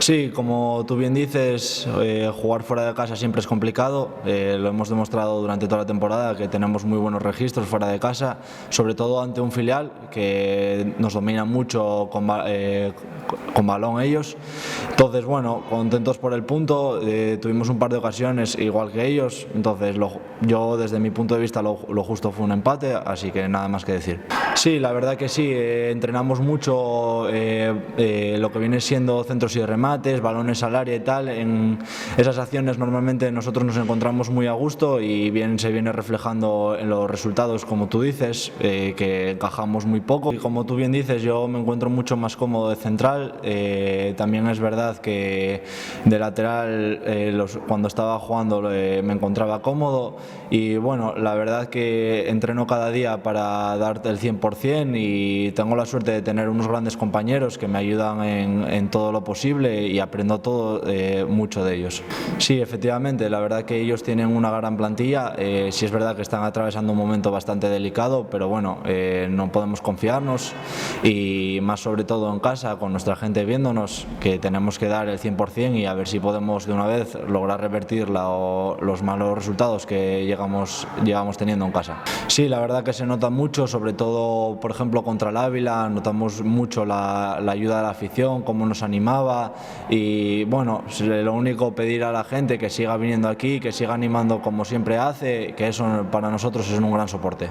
Sí, como tú bien dices, jugar fuera de casa siempre es complicado. Lo hemos demostrado durante toda la temporada que tenemos muy buenos registros fuera de casa, sobre todo ante un filial que nos domina mucho con balón ellos. Entonces, bueno, contentos por el punto. Tuvimos un par de ocasiones igual que ellos. Entonces, yo desde mi punto de vista lo justo fue un empate, así que nada más que decir. Sí, la verdad que sí, entrenamos mucho lo que viene siendo centros y remates, balones al área y tal. En esas acciones normalmente nosotros nos encontramos muy a gusto y bien se viene reflejando en los resultados, como tú dices, que encajamos muy poco. Y como tú bien dices, yo me encuentro mucho más cómodo de central. También es verdad que de lateral cuando estaba jugando me encontraba cómodo y bueno, la verdad que entreno cada día para darte el 100% y tengo la suerte de tener unos grandes compañeros que me ayudan en todo lo posible y aprendo todo mucho de ellos. Sí, efectivamente, la verdad que ellos tienen una gran plantilla. Sí es verdad que están atravesando un momento bastante delicado, pero bueno, no podemos confiarnos y más sobre todo en casa con nuestra gente viéndonos, que tenemos que dar el 100% y a ver si podemos de una vez lograr revertir los malos resultados que llegamos teniendo en casa. Sí, la verdad que se nota mucho, sobre todo por ejemplo contra el Ávila, notamos mucho la ayuda de la afición, cómo nos animaba y bueno, lo único pedir a la gente que siga viniendo aquí, que siga animando como siempre hace, que eso para nosotros es un gran soporte.